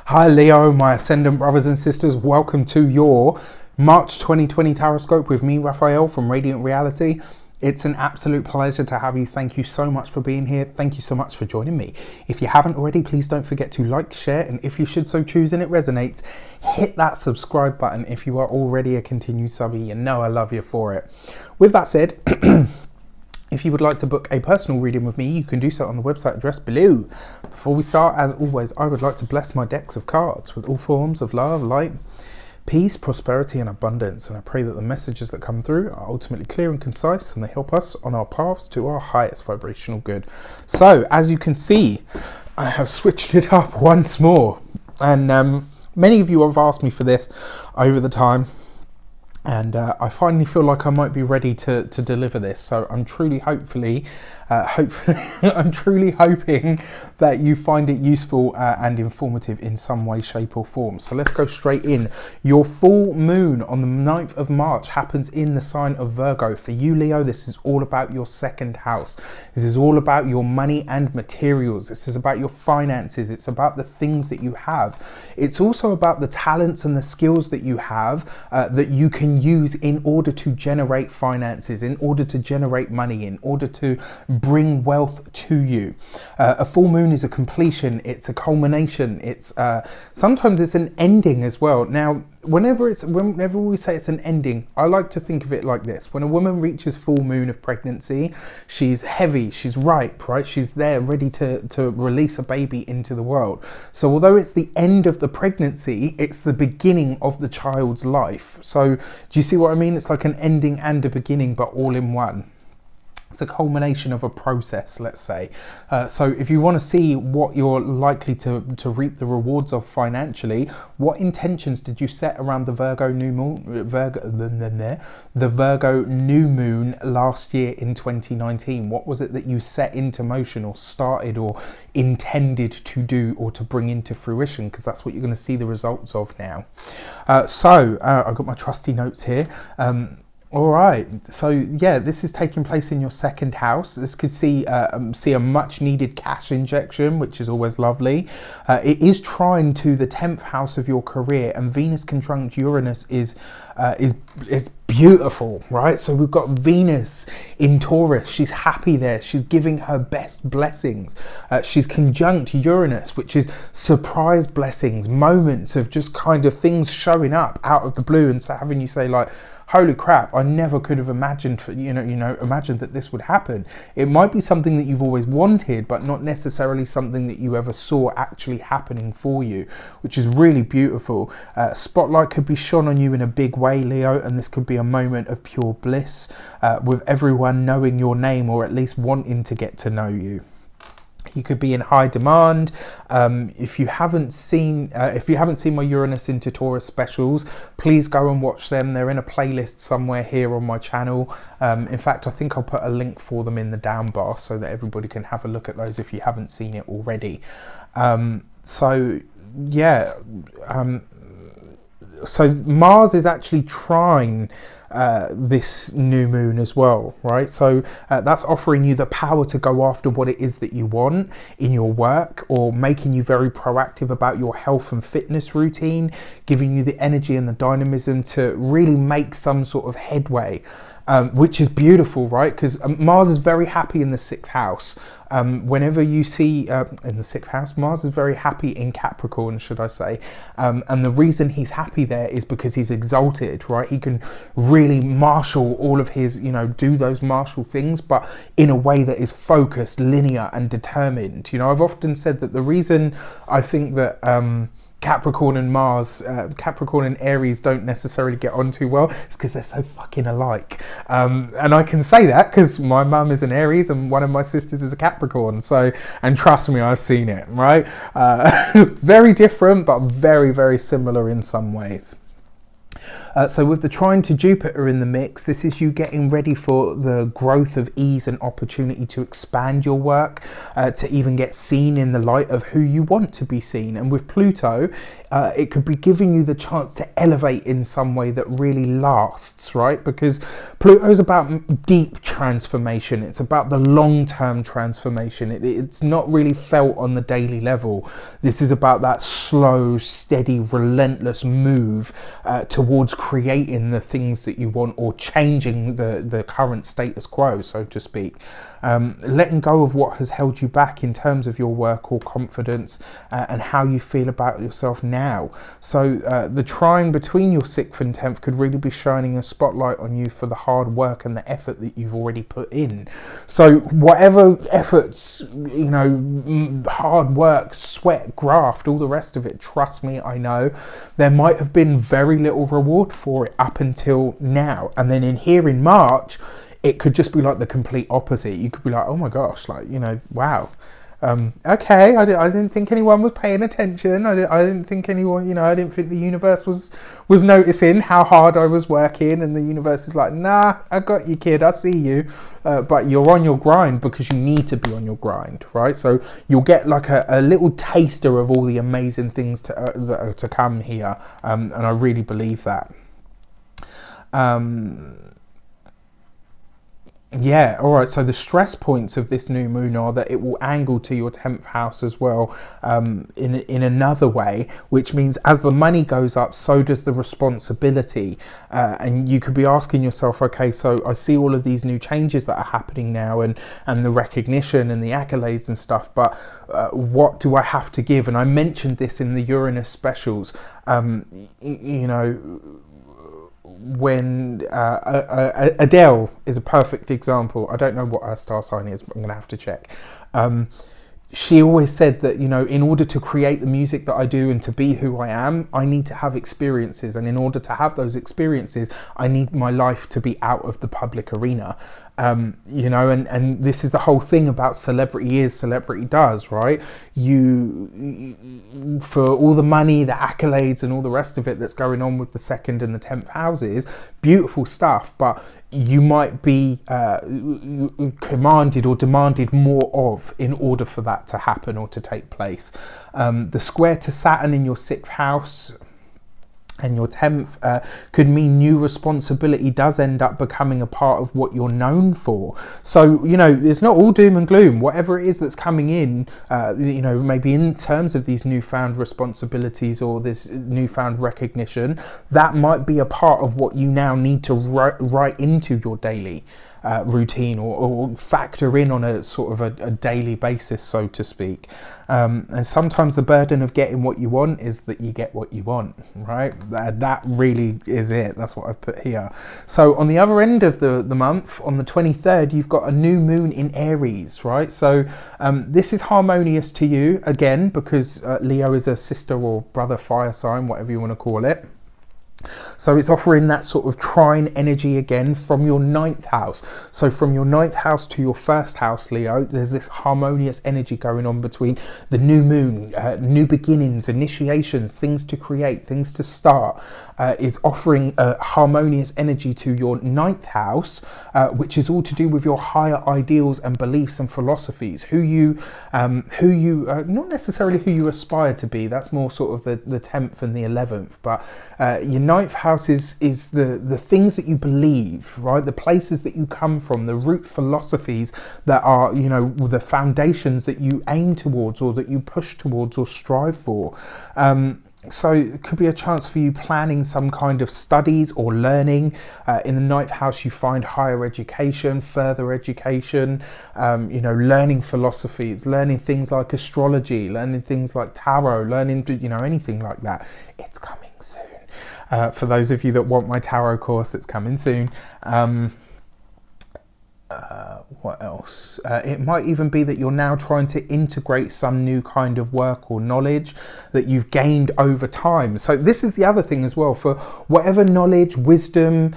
Hi Leo, my ascendant brothers and sisters, welcome to your March 2020 Taroscope with me, Raphael from Reydiant Reality. It's an absolute pleasure to have you. Thank you so much for being here. Thank you so much for joining me. If you haven't already, please don't forget to like, share, and if you should so choose and it resonates, hit that subscribe button. If you are already a continued subby, you know I love you for it. With that said, if you would like to book a personal reading with me, you can do so on the website address below. Before we start, as always, I would like to bless my decks of cards with all forms of love, light, peace, prosperity, and abundance. And I pray that the messages that come through are ultimately clear and concise, and they help us on our paths to our highest vibrational good. So, as you can see, I have switched it up once more. And many of you have asked me for this over the time. And I finally feel like I might be ready to deliver this. So I'm truly, hopefully, I'm truly hoping that you find it useful and informative in some way, shape or form. So let's go straight in. Your full moon on the 9th of March happens in the sign of Virgo. For you, Leo, this is all about your second house. This is all about your money and materials. This is about your finances. It's about the things that you have. It's also about the talents and the skills that you have that you can use in order to generate finances, in order to generate money, in order to bring wealth to you. A full moon is a completion, it's a culmination, it's sometimes it's an ending as well. Now, whenever we say it's an ending, I like to think of it like this. When a woman reaches full moon of pregnancy, she's heavy, she's ripe, right? She's there ready to release a baby into the world. So although it's the end of the pregnancy, it's the beginning of the child's life. So do you see what I mean? It's like an ending and a beginning, but all in one. It's a culmination of a process, let's say. So if you want to see what you're likely to reap the rewards of financially, what intentions did you set around the Virgo new moon, the Virgo new moon last year in 2019? What was it that you set into motion or started or intended to do or to bring into fruition? Because that's what you're going to see the results of now. I've got my trusty notes here. All right, so yeah, this is taking place in your second house. This could see a much needed cash injection, which is always lovely. It is trine to the 10th house of your career, and Venus conjunct Uranus is beautiful, right? So we've got Venus in Taurus. She's happy there. She's giving her best blessings. She's conjunct Uranus, which is surprise blessings, moments of just kind of things showing up out of the blue and so having you say like, holy crap, I never could have imagined, imagined that this would happen. It might be something that you've always wanted, but not necessarily something that you ever saw actually happening for you, which is really beautiful. Spotlight could be shone on you in a big way, Leo, and this could be a moment of pure bliss with everyone knowing your name or at least wanting to get to know you. You could be in high demand. If you haven't seen my Uranus into Taurus specials, please go and watch them. They're in a playlist somewhere here on my channel. In fact, I think I'll put a link for them in the down bar so that everybody can have a look at those if you haven't seen it already. So Mars is actually trine this new moon as well, right? So that's offering you the power to go after what it is that you want in your work, or making you very proactive about your health and fitness routine, giving you the energy and the dynamism to really make some sort of headway. Which is beautiful, right? Because Mars is very happy in the 6th house. Whenever you see in the 6th house, Mars is very happy in Capricorn, should I say. And the reason he's happy there is because he's exalted, right? He can really marshal all of his, do those martial things, but in a way that is focused, linear and determined. I've often said that the reason I think that Capricorn and Mars, Capricorn and Aries don't necessarily get on too well, it's because they're so fucking alike. And I can say that because my mum is an Aries and one of my sisters is a Capricorn. So, and trust me, I've seen it, right? Very different, but very, very similar in some ways. So with the trine to Jupiter in the mix, this is you getting ready for the growth of ease and opportunity to expand your work, to even get seen in the light of who you want to be seen. And with Pluto, it could be giving you the chance to elevate in some way that really lasts, right? Because Pluto is about deep transformation. It's about the long-term transformation. It's not really felt on the daily level. This is about that slow, steady, relentless move towards creating the things that you want, or changing the current status quo, so to speak. Letting go of what has held you back in terms of your work or confidence, and how you feel about yourself now. So the trine between your 6th and 10th could really be shining a spotlight on you for the hard work and the effort that you've already put in. So whatever efforts, you know, hard work, sweat, graft, all the rest of it, trust me, I know, there might have been very little reward for it up until now. And then in March, it could just be like the complete opposite. You could be like, oh my gosh, like, you know, wow. Okay, I didn't think anyone was paying attention. I didn't think anyone, you know, I didn't think the universe was noticing how hard I was working, and the universe is like, nah, I got you, kid, I see you. But you're on your grind because you need to be on your grind, right? So you'll get like a little taster of all the amazing things that are to come here, and I really believe that. Yeah, all right, so the stress points of this new moon are that it will angle to your 10th house as well, in another way, which means as the money goes up, so does the responsibility. And you could be asking yourself, okay, so I see all of these new changes that are happening now, and the recognition and the accolades and stuff, but what do I have to give? And I mentioned this in the Uranus specials, you know, when Adele is a perfect example. I don't know what her star sign is, but I'm gonna have to check. She always said that, you know, in order to create the music that I do and to be who I am, I need to have experiences, and in order to have those experiences, I need my life to be out of the public arena. You know, and this is the whole thing about celebrity is, celebrity does, right? You, for all the money, the accolades and all the rest of it that's going on with the 2nd and the 10th houses, beautiful stuff, but you might be commanded or demanded more of in order for that to happen or to take place. The square to Saturn in your 6th house and your 10th could mean new responsibility does end up becoming a part of what you're known for. So, you know, it's not all doom and gloom. Whatever it is that's coming in, you know, maybe in terms of these newfound responsibilities or this newfound recognition, that might be a part of what you now need to write into your daily routine, or factor in on a sort of a daily basis, so to speak. And sometimes the burden of getting what you want is that you get what you want, right? That really is it. That's what I've put here. So on the other end of the month, on the 23rd, you've got a new moon in Aries, right? So this is harmonious to you again, because Leo is a sister or brother fire sign, whatever you want to call it. So it's offering that sort of trine energy again from your 9th house. So from your 9th house to your 1st house, Leo, there's this harmonious energy going on between the new moon, new beginnings, initiations, things to create, things to start, is offering a harmonious energy to your 9th house, which is all to do with your higher ideals and beliefs and philosophies, who you not necessarily who you aspire to be. That's more sort of the 10th and the 11th, but your 9th house is the things that you believe, right? The places that you come from, the root philosophies that are, you know, the foundations that you aim towards or that you push towards or strive for. So it could be a chance for you planning some kind of studies or learning. In the 9th house, you find higher education, further education, you know, learning philosophies, learning things like astrology, learning things like tarot, learning, you know, anything like that. It's coming soon. For those of you that want my tarot course, it's coming soon. What else? It might even be that you're now trying to integrate some new kind of work or knowledge that you've gained over time. So this is the other thing as well, for whatever knowledge, wisdom,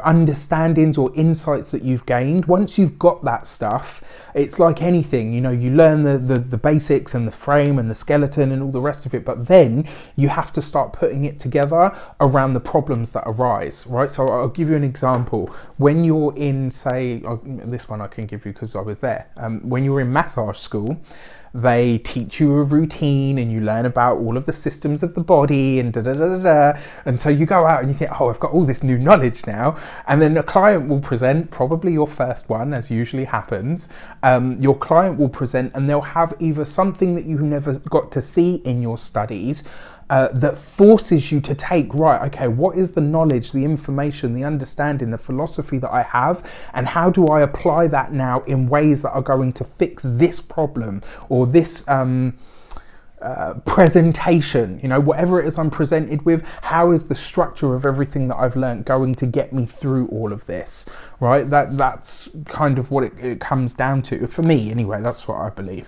understandings or insights that you've gained. Once you've got that stuff, it's like anything, you learn the basics and the frame and the skeleton and all the rest of it, but then you have to start putting it together around the problems that arise, right? So I'll give you an example. When you're in, say, this one I can give you because I was there. When you're in massage school, they teach you a routine and you learn about all of the systems of the body and and so you go out and you think, oh, I've got all this new knowledge now, and then a client will present, probably your first one, as usually happens. Your client will present and they'll have either something that you never got to see in your studies that forces you to take, right, okay, what is the knowledge, the information, the understanding, the philosophy that I have, and how do I apply that now in ways that are going to fix this problem or this presentation, whatever it is I'm presented with, how is the structure of everything that I've learned going to get me through all of this, right? That's kind of what it comes down to, for me anyway. That's what I believe.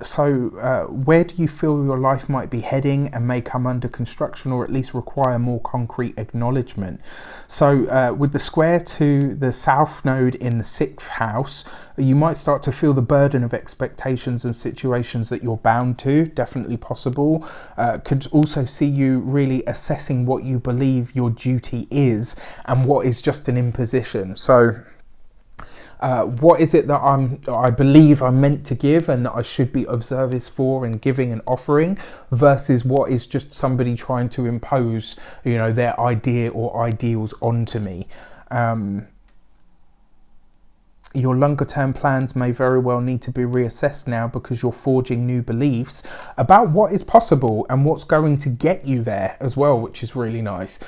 So where do you feel your life might be heading and may come under construction or at least require more concrete acknowledgement? So with the square to the south node in the 6th house, you might start to feel the burden of expectations and situations that you're bound to. Definitely possible. Could also see you really assessing what you believe your duty is and what is just an imposition. So what is it that I believe I'm meant to give and that I should be of service for and giving and offering, versus what is just somebody trying to impose, their idea or ideals onto me. Your longer term plans may very well need to be reassessed now because you're forging new beliefs about what is possible and what's going to get you there as well, which is really nice.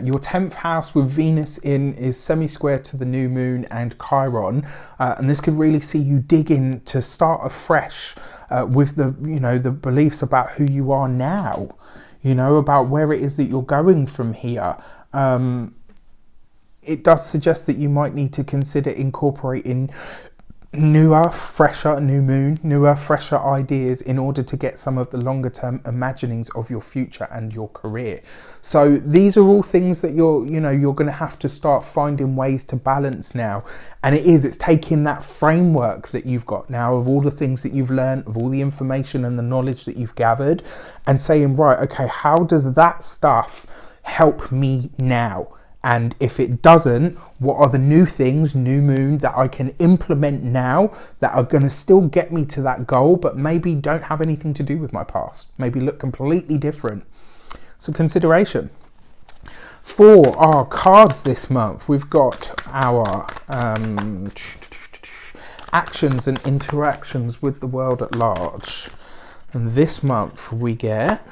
Your 10th house with Venus in is semi-square to the new moon and Chiron, and this could really see you dig in to start afresh with the beliefs about who you are now, about where it is that you're going from here. It does suggest that you might need to consider incorporating newer, fresher ideas in order to get some of the longer term imaginings of your future and your career. So these are all things that you're going to have to start finding ways to balance now. And it's taking that framework that you've got now of all the things that you've learned, of all the information and the knowledge that you've gathered, and saying, right, okay, how does that stuff help me now? And if it doesn't, what are the new things, new moon, that I can implement now that are going to still get me to that goal, but maybe don't have anything to do with my past, maybe look completely different? So consideration. For our cards this month, we've got our actions and interactions with the world at large. And this month we get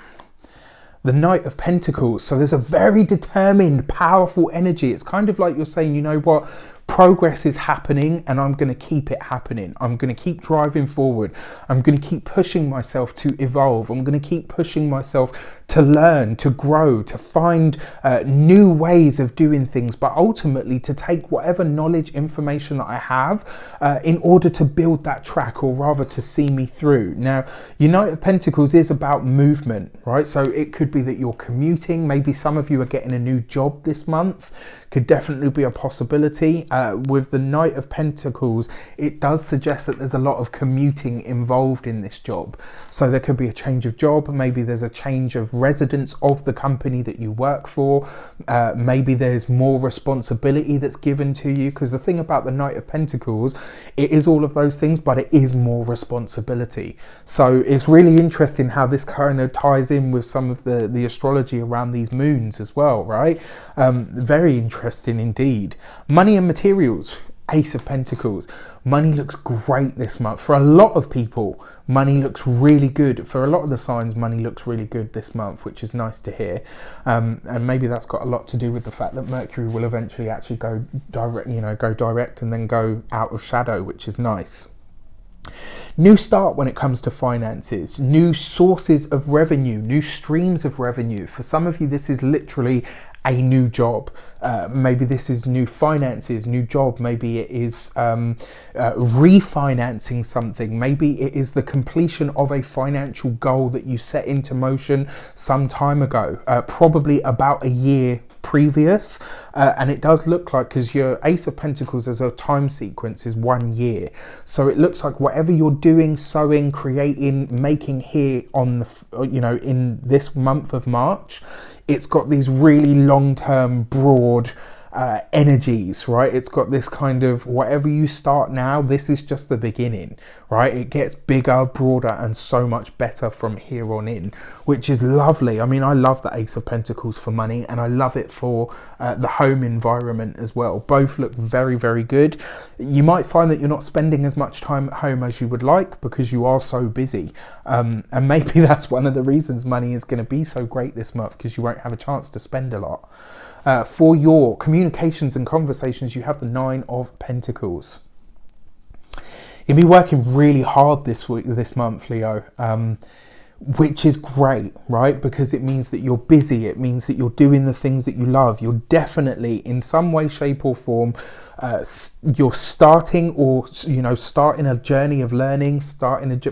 the Knight of Pentacles. So there's a very determined, powerful energy. It's kind of like you're saying, you know what? Progress is happening and I'm going to keep it happening. I'm going to keep driving forward. I'm going to keep pushing myself to evolve. I'm going to keep pushing myself to learn, to grow, to find new ways of doing things, but ultimately to take whatever knowledge, information that I have in order to build that track, or rather to see me through. Now, Knight of Pentacles is about movement, right? So it could be that you're commuting. Maybe some of you are getting a new job this month. Could definitely be a possibility. With the Knight of Pentacles, it does suggest that there's a lot of commuting involved in this job. So there could be a change of job. Maybe there's a change of residence of the company that you work for. Maybe there's more responsibility that's given to you, because the thing about the Knight of Pentacles, it is all of those things, but it is more responsibility. So it's really interesting how this kind of ties in with some of the astrology around these moons as well, right? Very interesting indeed. Money and materials, Ace of Pentacles. Money looks great this month. For a lot of people, money looks really good. For a lot of the signs, money looks really good this month, which is nice to hear. And maybe that's got a lot to do with the fact that Mercury will eventually actually go direct and then go out of shadow, which is nice. New start when it comes to finances, new sources of revenue, new streams of revenue. For some of you, this is literally a new job. Maybe this is new finances, new job. Maybe it is refinancing something. Maybe it is the completion of a financial goal that you set into motion some time ago, probably about a year previous, and it does look like, because your Ace of Pentacles as a time sequence is 1 year, so it looks like whatever you're doing, sowing, creating, making here on the, you know, in this month of March, it's got these really long-term, broad energies, right? It's got this kind of, whatever you start now, this is just the beginning, right? It gets bigger, broader, and so much better from here on in, which is lovely. I mean, I love the Ace of Pentacles for money, and I love it for the home environment as well. Both look very, very good. You might find that you're not spending as much time at home as you would like because you are so busy, and maybe that's one of the reasons money is going to be so great this month, because you won't have a chance to spend a lot. For your communications and conversations, you have the 9 of Pentacles. You'll be working really hard this month, Leo, which is great, right? Because it means that you're busy. It means that you're doing the things that you love. You're definitely, in some way, shape or form, you're starting, or, you know, starting a journey of learning,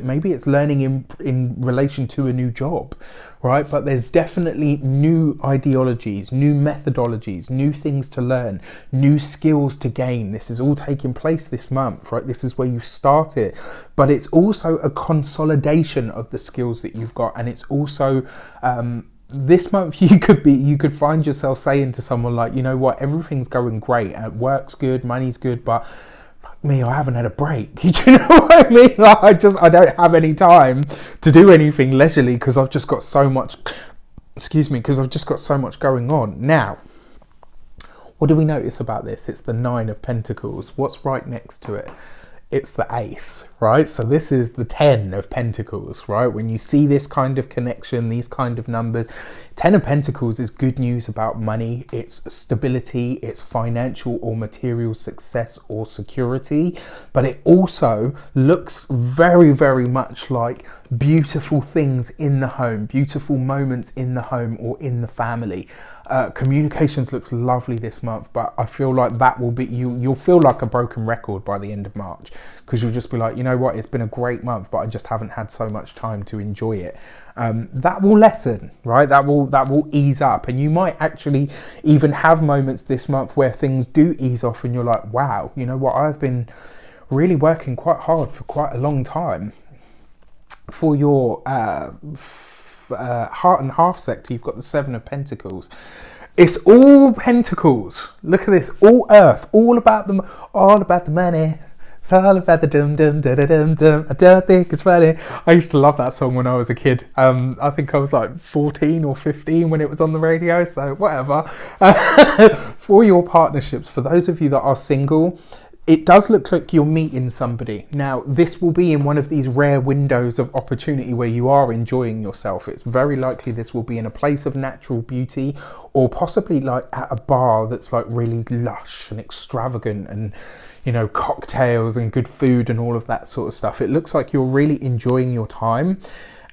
maybe it's learning in relation to a new job, right? But there's definitely new ideologies, new methodologies, new things to learn, new skills to gain. This is all taking place this month, right? This is where you start it, but it's also a consolidation of the skills that you've got. And it's also, this month you could find yourself saying to someone like, you know what, everything's going great, work's good, money's good, but me, I haven't had a break. Do you know what I mean? Like, I don't have any time to do anything leisurely because I've just got so much, because I've just got so much going on. Now, what do we notice about this? It's the 9 of Pentacles. What's right next to it? It's the Ace, right? So this is the 10 of Pentacles, right? When you see this kind of connection, these kind of numbers, 10 of Pentacles is good news about money. It's stability, it's financial or material success or security, but it also looks very, very much like beautiful things in the home, beautiful moments in the home or in the family. Communications looks lovely this month, but I feel like that will be, you'll feel like a broken record by the end of March, because you'll just be like, you know what, it's been a great month, but I just haven't had so much time to enjoy it. That will lessen, right? That will ease up, and you might actually even have moments this month where things do ease off and you're like, wow, you know what, I've been really working quite hard for quite a long time. For your heart and half sector, you've got the 7 of Pentacles. It's all pentacles. Look at this, all earth, all about the money. It's all about the dum dum da da dum dum. I don't think it's funny. I used to love that song when I was a kid. I think I was like 14 or 15 when it was on the radio, so whatever. For your partnerships, for those of you that are single, it does look like you're meeting somebody. Now, this will be in one of these rare windows of opportunity where you are enjoying yourself. It's very likely this will be in a place of natural beauty, or possibly like at a bar that's like really lush and extravagant, and, you know, cocktails and good food and all of that sort of stuff. It looks like you're really enjoying your time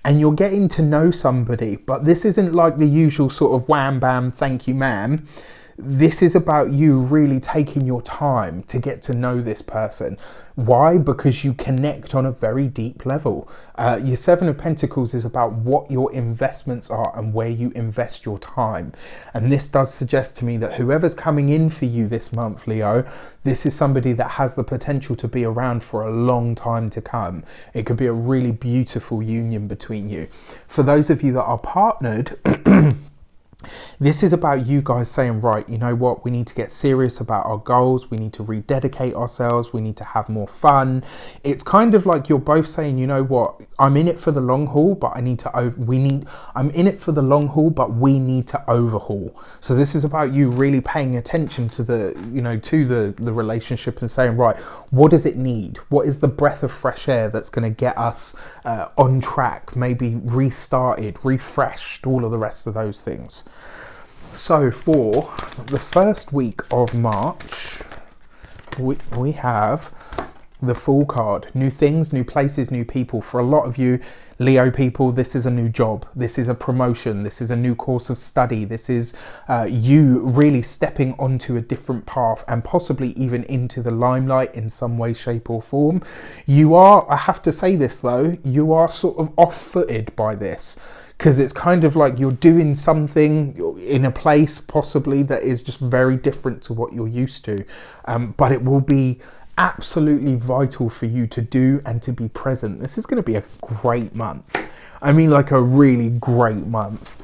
and you're getting to know somebody, but this isn't like the usual sort of wham bam, thank you ma'am. This is about you really taking your time to get to know this person. Why? Because you connect on a very deep level. Your 7 of Pentacles is about what your investments are and where you invest your time. And this does suggest to me that whoever's coming in for you this month, Leo, this is somebody that has the potential to be around for a long time to come. It could be a really beautiful union between you. For those of you that are partnered, this is about you guys saying, right, you know what, we need to get serious about our goals. We need to rededicate ourselves. We need to have more fun. It's kind of like you're both saying, you know what, I'm in it for the long haul, but I'm in it for the long haul, but we need to overhaul. So this is about you really paying attention to the, you know, to the relationship and saying, right, what does it need? What is the breath of fresh air that's going to get us on track, maybe restarted, refreshed, all of the rest of those things. So for the first week of March, we have The Fool card, new things, new places, new people. For a lot of you Leo people, this is a new job, this is a promotion, this is a new course of study, this is you really stepping onto a different path and possibly even into the limelight in some way, shape or form. You are, I have to say this though, you are sort of off-footed by this, because it's kind of like you're doing something in a place possibly that is just very different to what you're used to, but it will be absolutely vital for you to do and to be present. This is going to be a great month. I mean, like a really great month.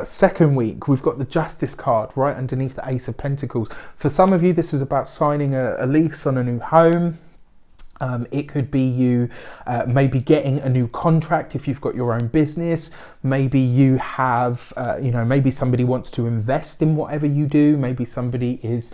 Second week, we've got the Justice card right underneath the Ace of Pentacles. For some of you, this is about signing a lease on a new home. It could be you maybe getting a new contract if you've got your own business. Maybe you have, maybe somebody wants to invest in whatever you do. Maybe somebody is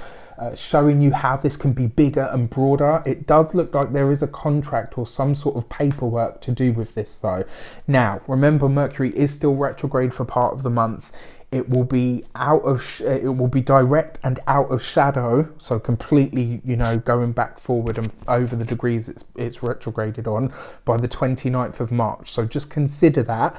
showing you how this can be bigger and broader. It does look like there is a contract or some sort of paperwork to do with this though. Now, remember, Mercury is still retrograde for part of the month. It will be it will be direct and out of shadow, so completely, going back forward and over the degrees it's retrograded on by the 29th of March. So just consider that.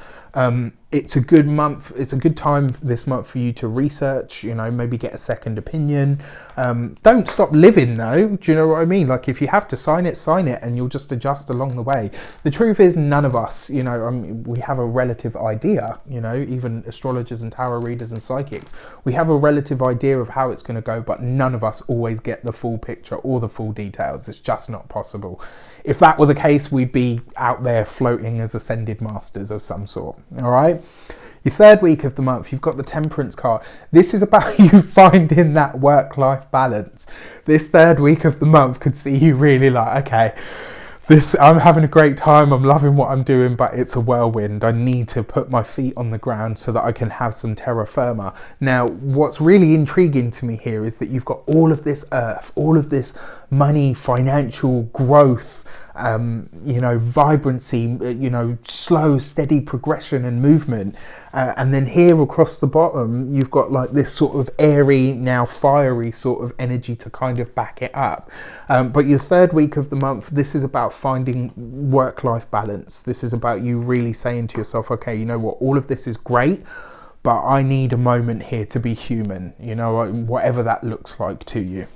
It's a good month. It's a good time this month for you to research, maybe get a second opinion. Don't stop living though. Do you know what I mean? Like, if you have to sign it, and you'll just adjust along the way. The truth is, none of us, we have a relative idea, even astrologers and tarot readers and psychics, we have a relative idea of how it's going to go, but none of us always get the full picture or the full details. It's just not possible. If that were the case, we'd be out there floating as ascended masters of some sort. All right. Your third week of the month, you've got the Temperance card. This is about you finding that work-life balance. This third week of the month could see you really like, okay, I'm having a great time, I'm loving what I'm doing, but it's a whirlwind. I need to put my feet on the ground so that I can have some terra firma. Now, what's really intriguing to me here is that you've got all of this earth, all of this money, financial growth, vibrancy, slow, steady progression and movement. And then here across the bottom, you've got like this sort of airy, now fiery sort of energy to kind of back it up. But your third week of the month, this is about finding work-life balance. This is about you really saying to yourself, okay, you know what, all of this is great, but I need a moment here to be human, whatever that looks like to you.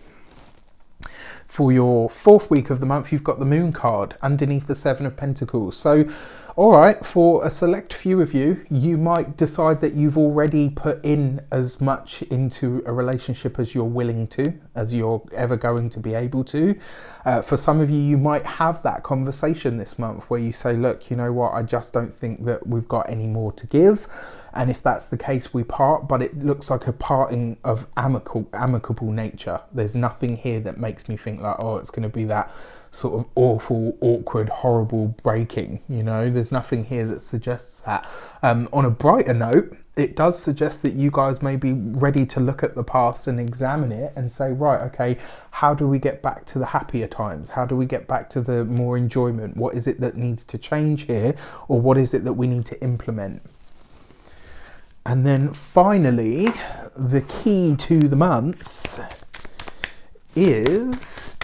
For your fourth week of the month, you've got the Moon card underneath the Seven of Pentacles. So, all right, for a select few of you, you might decide that you've already put in as much into a relationship as you're willing to, as you're ever going to be able to. For some of you, you might have that conversation this month where you say, look, you know what, I just don't think that we've got any more to give. And if that's the case, we part, but it looks like a parting of amicable nature. There's nothing here that makes me think like, oh, it's going to be that sort of awful, awkward, horrible breaking. There's nothing here that suggests that. On a brighter note, it does suggest that you guys may be ready to look at the past and examine it and say, right, okay, how do we get back to the happier times? How do we get back to the more enjoyment? What is it that needs to change here? Or what is it that we need to implement? And then finally, the key to the month is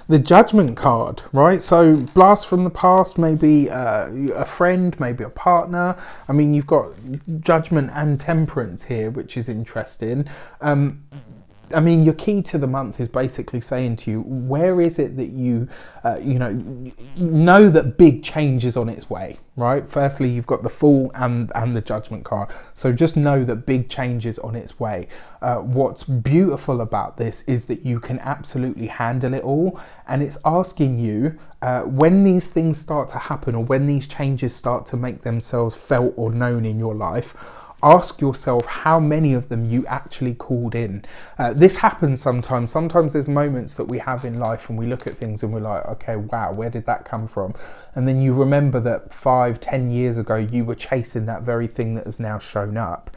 the Judgment card, right? So blast from the past, maybe a friend, maybe a partner. I mean, you've got Judgment and Temperance here, which is interesting. I mean, your key to the month is basically saying to you, where is it that you, know that big change is on its way, right? Firstly, you've got the Fool and the Judgment card. So just know that big change is on its way. What's beautiful about this is that you can absolutely handle it all. And it's asking you, when these things start to happen or when these changes start to make themselves felt or known in your life, ask yourself how many of them you actually called in. This happens sometimes. Sometimes there's moments that we have in life and we look at things and we're like, okay, wow, where did that come from? And then you remember that 5-10 years ago, you were chasing that very thing that has now shown up.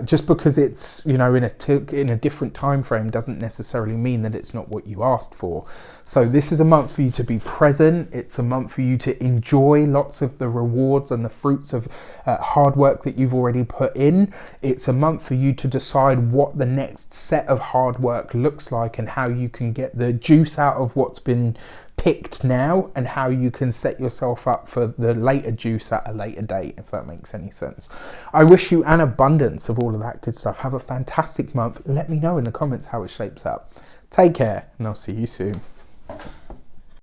Just because it's, in a different time frame doesn't necessarily mean that it's not what you asked for. So this is a month for you to be present. It's a month for you to enjoy lots of the rewards and the fruits of hard work that you've already put in. in. It's a month for you to decide what the next set of hard work looks like and how you can get the juice out of what's been picked now, and how you can set yourself up for the later juice at a later date, if that makes any sense. I wish you an abundance of all of that good stuff. Have a fantastic month. Let me know in the comments how it shapes up. Take care, and I'll see you soon.